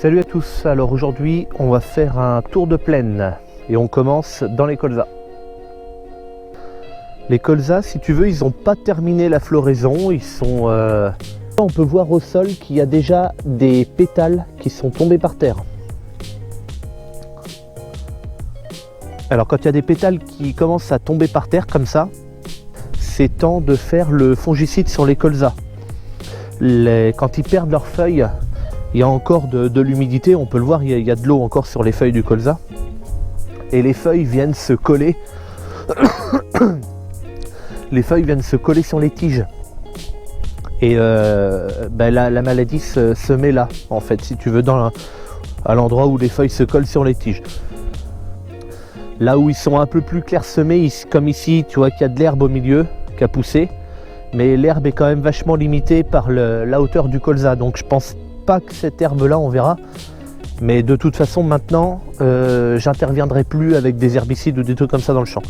Salut à tous, alors aujourd'hui on va faire un tour de plaine et on commence dans les colzas. Les colzas, si tu veux, ils n'ont pas terminé la floraison, ils sont... On peut voir au sol qu'il y a déjà des pétales qui sont tombés par terre. Alors quand il y a des pétales qui commencent à tomber par terre comme ça, c'est temps de faire le fongicide sur les colzas. Quand ils perdent leurs feuilles, il y a encore de l'humidité, on peut le voir, il y a de l'eau encore sur les feuilles du colza. Et les feuilles viennent se coller. Les feuilles viennent se coller sur les tiges. Et la maladie se met là, en fait, si tu veux, à l'endroit où les feuilles se collent sur les tiges. Là où ils sont un peu plus clairsemés, comme ici, tu vois qu'il y a de l'herbe au milieu qui a poussé. Mais l'herbe est quand même vachement limitée par la hauteur du colza. Donc je pense pas que cette herbe là on verra, mais de toute façon maintenant j'interviendrai plus avec des herbicides ou des trucs comme ça dans le champ.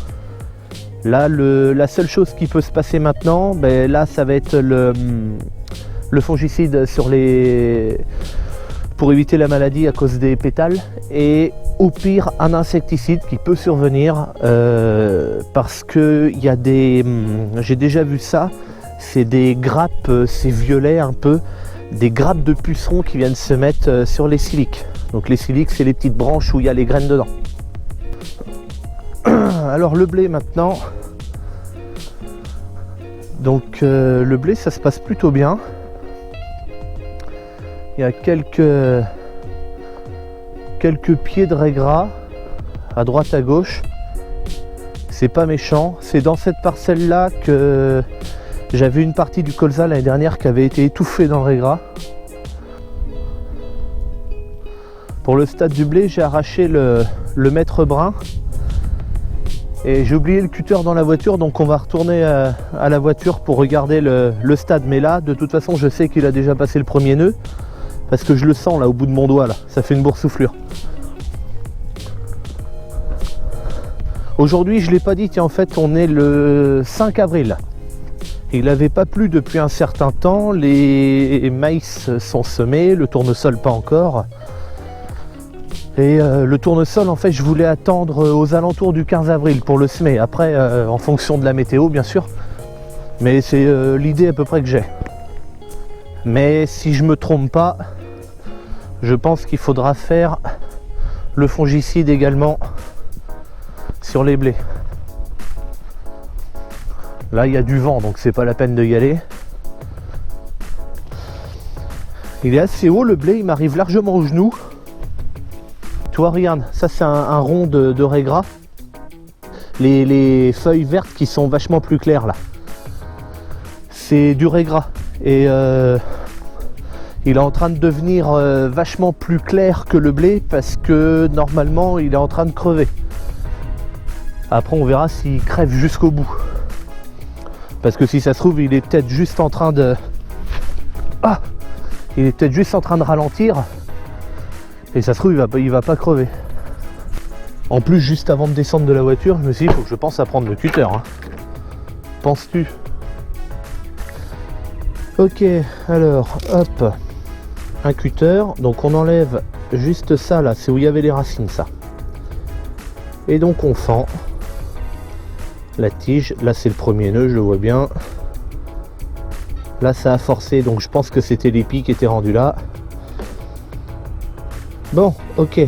Là la seule chose qui peut se passer maintenant, là ça va être le fongicide pour éviter la maladie à cause des pétales, et au pire un insecticide qui peut survenir parce que il y a j'ai déjà vu ça, c'est des grappes, c'est violet un peu, des grappes de pucerons qui viennent se mettre sur les siliques. Donc les siliques, c'est les petites branches où il y a les graines dedans. Alors le blé maintenant. Donc le blé, ça se passe plutôt bien. Il y a quelques pieds de raie gras à droite à gauche. C'est pas méchant. C'est dans cette parcelle là que j'avais une partie du colza l'année dernière qui avait été étouffée dans le raie gras. Pour le stade du blé, j'ai arraché le mètre brun et j'ai oublié le cutter dans la voiture, donc on va retourner à la voiture pour regarder le stade. Mais là, de toute façon, je sais qu'il a déjà passé le premier nœud parce que je le sens là au bout de mon doigt là, ça fait une boursouflure. Aujourd'hui, je ne l'ai pas dit, tiens, en fait on est le 5 avril. Il n'avait pas plu depuis un certain temps, les maïs sont semés, le tournesol pas encore. Et le tournesol, en fait, je voulais attendre aux alentours du 15 avril pour le semer. Après, en fonction de la météo, bien sûr. Mais c'est l'idée à peu près que j'ai. Mais si je me trompe pas, je pense qu'il faudra faire le fongicide également sur les blés. Là il y a du vent, donc c'est pas la peine de y aller. Il est assez haut le blé, il m'arrive largement au genou. Tu vois, regarde, ça c'est un rond de raie gras. Les feuilles vertes qui sont vachement plus claires là, c'est du raie gras. Et il est en train de devenir vachement plus clair que le blé parce que normalement il est en train de crever. Après on verra s'il crève jusqu'au bout. Parce que si ça se trouve, il est peut-être juste en train de... Ah, il est peut-être juste en train de ralentir. Et ça se trouve, il va pas crever. En plus, juste avant de descendre de la voiture, je me suis dit, il faut que je pense à prendre le cutter. Hein. Penses-tu? Ok, alors, hop. Un cutter. Donc on enlève juste ça là, c'est où il y avait les racines, ça. Et donc on fend la tige. Là c'est le premier nœud, je le vois bien. Là ça a forcé, donc je pense que c'était l'épi qui était rendu là. Bon, ok.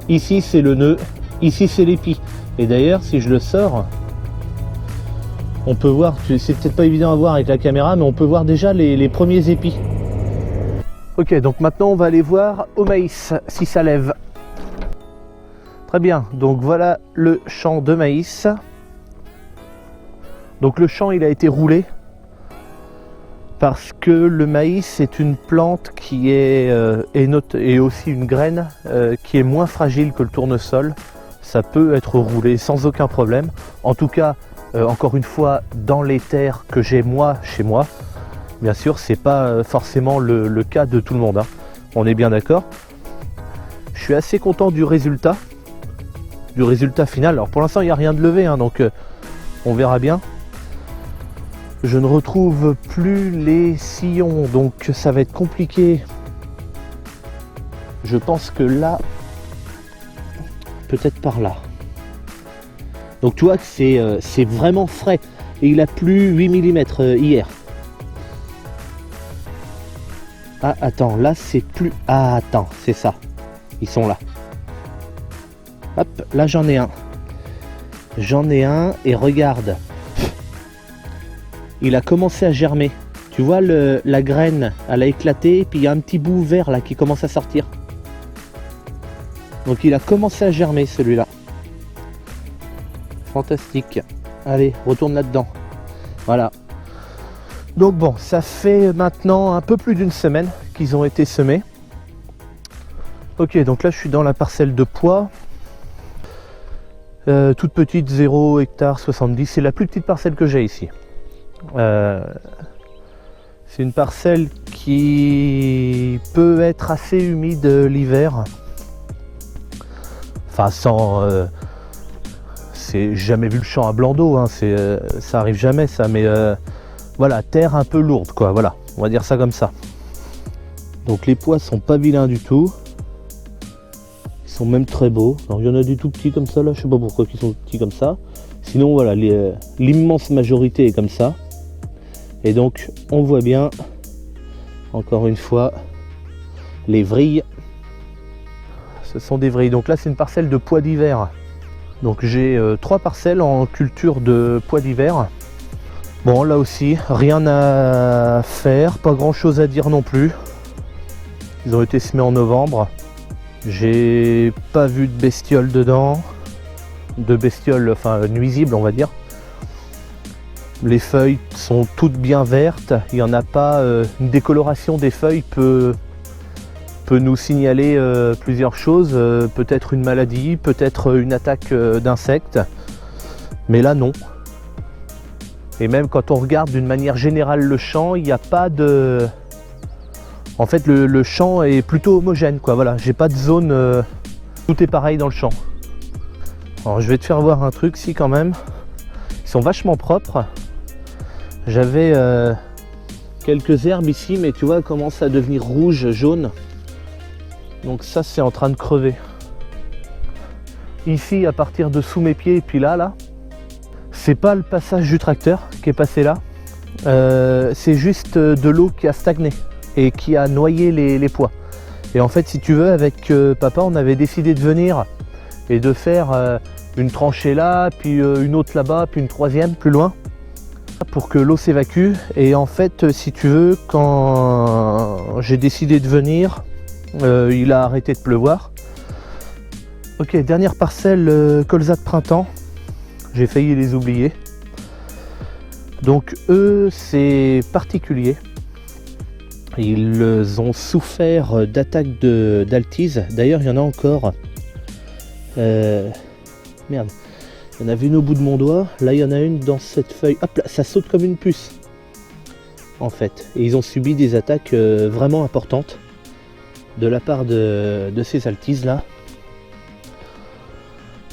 Ici c'est le nœud, ici c'est l'épi. Et d'ailleurs si je le sors, on peut voir, c'est peut-être pas évident à voir avec la caméra, mais on peut voir déjà les premiers épis. Ok, donc maintenant on va aller voir au maïs si ça lève. Très bien, donc voilà le champ de maïs. Donc le champ il a été roulé parce que le maïs est une plante qui est et aussi une graine qui est moins fragile que le tournesol. Ça peut être roulé sans aucun problème. En tout cas, encore une fois, dans les terres que j'ai moi chez moi. Bien sûr, c'est pas forcément le cas de tout le monde. Hein. On est bien d'accord. Je suis assez content du résultat du résultat final. Alors pour l'instant il n'y a rien de levé, hein, donc on verra bien. Je ne retrouve plus les sillons, donc ça va être compliqué. Je pense que là, peut-être par là. Donc tu vois que c'est vraiment frais. Et il a plu 8 mm hier. Ah attends, là c'est plus... Ah attends, c'est ça. Ils sont là. Hop, là j'en ai un. J'en ai un et regarde. Il a commencé à germer. Tu vois la graine, elle a éclaté et puis il y a un petit bout vert là qui commence à sortir. Donc il a commencé à germer celui-là. Fantastique. Allez, retourne là-dedans. Voilà. Donc bon, ça fait maintenant un peu plus d'une semaine qu'ils ont été semés. Ok, donc là je suis dans la parcelle de pois. Toute petite, 0 hectare 70. C'est la plus petite parcelle que j'ai ici. C'est une parcelle qui peut être assez humide l'hiver. Enfin sans... j'ai jamais vu le champ à blanc d'eau, hein, ça arrive jamais ça, mais voilà, terre un peu lourde quoi, voilà, on va dire ça comme ça. Donc les pois sont pas vilains du tout. Ils sont même très beaux. Alors il y en a des tout petits comme ça là, je sais pas pourquoi ils sont petits comme ça. Sinon voilà, l'immense majorité est comme ça. Et donc on voit bien, encore une fois, les vrilles. Ce sont des vrilles. Donc là c'est une parcelle de pois d'hiver. Donc j'ai 3 parcelles en culture de pois d'hiver. Bon là aussi, rien à faire, pas grand chose à dire non plus. Ils ont été semés en novembre. J'ai pas vu de bestioles dedans. De bestioles, enfin nuisibles on va dire. Les feuilles sont toutes bien vertes, il n'y en a pas, une décoloration des feuilles peut nous signaler plusieurs choses, peut-être une maladie, peut-être une attaque d'insectes, mais là non. Et même quand on regarde d'une manière générale le champ, il n'y a pas de... En fait le champ est plutôt homogène quoi, voilà, j'ai pas de zone, tout est pareil dans le champ. Alors je vais te faire voir un truc si quand même, ils sont vachement propres. J'avais quelques herbes ici, mais tu vois, elles commencent à devenir rouges, jaunes. Donc ça, c'est en train de crever. Ici, à partir de sous mes pieds, et puis là, c'est pas le passage du tracteur qui est passé là. C'est juste de l'eau qui a stagné et qui a noyé les pois. Et en fait, si tu veux, avec papa, on avait décidé de venir et de faire une tranchée là, puis une autre là-bas, puis une troisième plus loin, pour que l'eau s'évacue. Et en fait, si tu veux, quand j'ai décidé de venir, il a arrêté de pleuvoir. Ok, dernière parcelle colza de printemps. J'ai failli les oublier. Donc eux, c'est particulier. Ils ont souffert d'attaques d'altise. D'ailleurs, il y en a encore. Merde. Il y en avait une au bout de mon doigt, là il y en a une dans cette feuille, hop là, ça saute comme une puce en fait, et ils ont subi des attaques vraiment importantes de la part de ces altises là.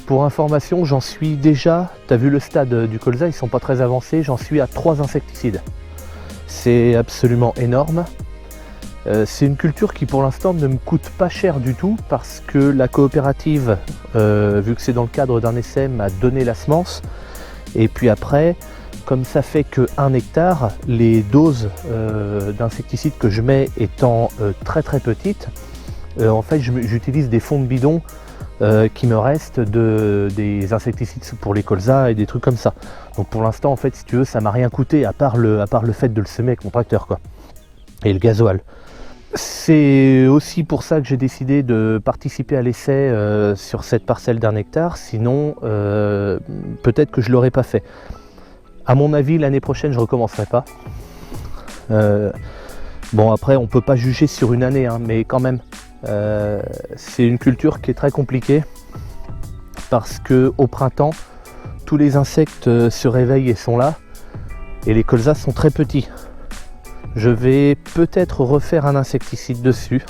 Pour information, j'en suis déjà, tu as vu le stade du colza, ils sont pas très avancés, j'en suis à 3 insecticides. C'est absolument énorme. C'est une culture qui pour l'instant ne me coûte pas cher du tout parce que la coopérative, vu que c'est dans le cadre d'un essai, m'a donné la semence. Et puis après, comme ça fait que 1 hectare, les doses d'insecticides que je mets étant très petites, en fait j'utilise des fonds de bidon qui me restent des insecticides pour les colzas et des trucs comme ça. Donc pour l'instant en fait si tu veux ça m'a rien coûté à part le fait de le semer avec mon tracteur quoi. Et le gasoil. C'est aussi pour ça que j'ai décidé de participer à l'essai sur cette parcelle d'1 hectare, sinon peut-être que je ne l'aurais pas fait. À mon avis, l'année prochaine, je ne recommencerai pas. Bon, après, on ne peut pas juger sur une année, hein, mais quand même, c'est une culture qui est très compliquée parce qu'au printemps, tous les insectes se réveillent et sont là, et les colzas sont très petits. Je vais peut-être refaire un insecticide dessus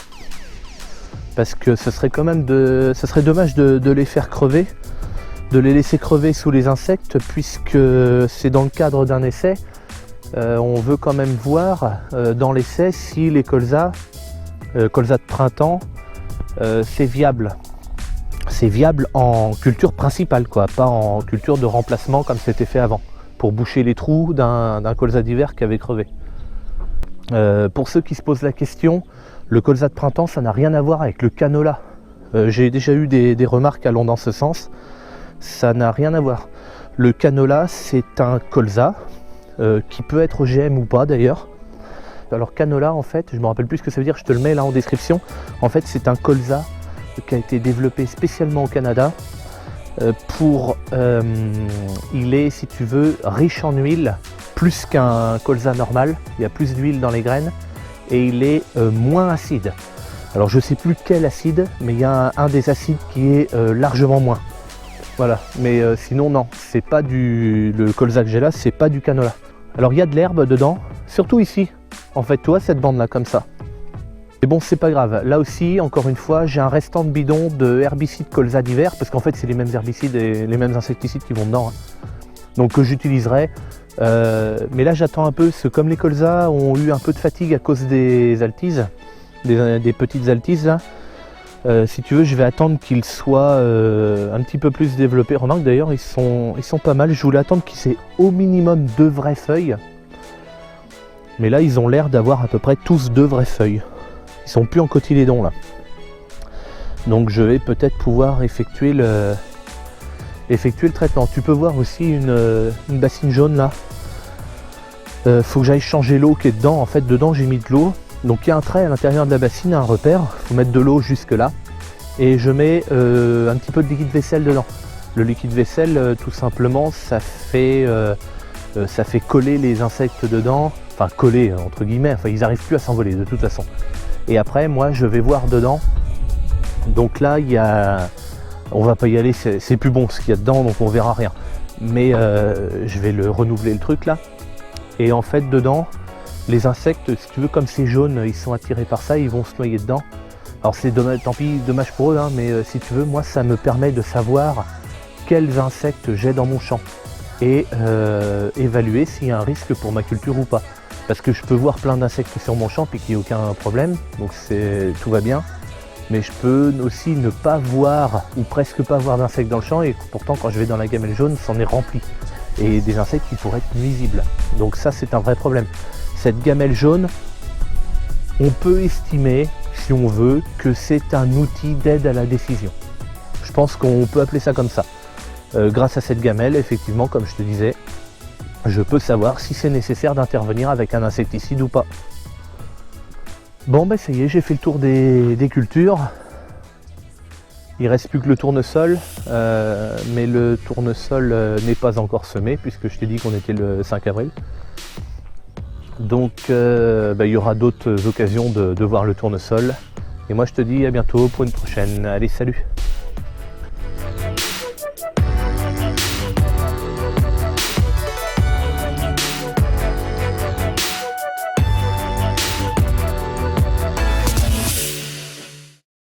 parce que ce serait quand même dommage de les faire crever, de les laisser crever sous les insectes puisque c'est dans le cadre d'un essai. on veut quand même voir dans l'essai si les colzas de printemps, c'est viable. C'est viable en culture principale, quoi, pas en culture de remplacement comme c'était fait avant, pour boucher les trous d'un colza d'hiver qui avait crevé. Pour ceux qui se posent la question, le colza de printemps, ça n'a rien à voir avec le canola. J'ai déjà eu des remarques allant dans ce sens. Ça n'a rien à voir. Le canola, c'est un colza qui peut être OGM ou pas d'ailleurs. Alors canola, en fait, je me rappelle plus ce que ça veut dire, je te le mets là en description. En fait, c'est un colza qui a été développé spécialement au Canada il est, si tu veux, riche en huile, plus qu'un colza normal. Il y a plus d'huile dans les graines et il est moins acide. Alors je sais plus quel acide, mais il y a un des acides qui est largement moins. Voilà, mais sinon non, c'est pas le colza que j'ai là, c'est pas du canola. Alors il y a de l'herbe dedans, surtout ici. En fait, toi, cette bande là comme ça. Mais bon, c'est pas grave. Là aussi, encore une fois, j'ai un restant de bidon de herbicide colza d'hiver, parce qu'en fait, c'est les mêmes herbicides et les mêmes insecticides qui vont dedans. Hein. Donc que j'utiliserai. Mais là, j'attends un peu, parce que comme les colzas ont eu un peu de fatigue à cause des altises, des petites altises là, si tu veux, je vais attendre qu'ils soient un petit peu plus développés. Remarque d'ailleurs, ils sont pas mal. Je voulais attendre qu'ils aient au minimum 2 vraies feuilles. Mais là, ils ont l'air d'avoir à peu près tous 2 vraies feuilles. Ils sont plus en cotylédon là. Donc je vais peut-être pouvoir effectuer le traitement. Tu peux voir aussi une bassine jaune là. Faut que j'aille changer l'eau qui est dedans. En fait, dedans j'ai mis de l'eau. Donc il y a un trait à l'intérieur de la bassine, un repère. Il faut mettre de l'eau jusque là. Et je mets un petit peu de liquide vaisselle dedans. Le liquide vaisselle, tout simplement, ça fait coller les insectes dedans. Enfin coller entre guillemets. Enfin ils n'arrivent plus à s'envoler de toute façon. Et après, moi, je vais voir dedans. Donc là, on va pas y aller, c'est plus bon ce qu'il y a dedans, donc on verra rien. Mais je vais le renouveler le truc là. Et en fait, dedans, les insectes, si tu veux, comme c'est jaune, ils sont attirés par ça, ils vont se noyer dedans. Alors c'est dommage, tant pis, dommage pour eux, hein, mais si tu veux, moi, ça me permet de savoir quels insectes j'ai dans mon champ et évaluer s'il y a un risque pour ma culture ou pas. Parce que je peux voir plein d'insectes sur mon champ et qu'il n'y a aucun problème, donc tout va bien. Mais je peux aussi ne pas voir ou presque pas voir d'insectes dans le champ et pourtant quand je vais dans la gamelle jaune, c'en est rempli. Et des insectes qui pourraient être nuisibles. Donc ça, c'est un vrai problème. Cette gamelle jaune, on peut estimer, si on veut, que c'est un outil d'aide à la décision. Je pense qu'on peut appeler ça comme ça. Grâce à cette gamelle, effectivement, comme je te disais, je peux savoir si c'est nécessaire d'intervenir avec un insecticide ou pas. Bon ben ça y est, j'ai fait le tour des cultures. Il reste plus que le tournesol, mais le tournesol n'est pas encore semé puisque je t'ai dit qu'on était le 5 avril. Donc il y aura d'autres occasions de voir le tournesol. Et moi je te dis à bientôt pour une prochaine. Allez, salut!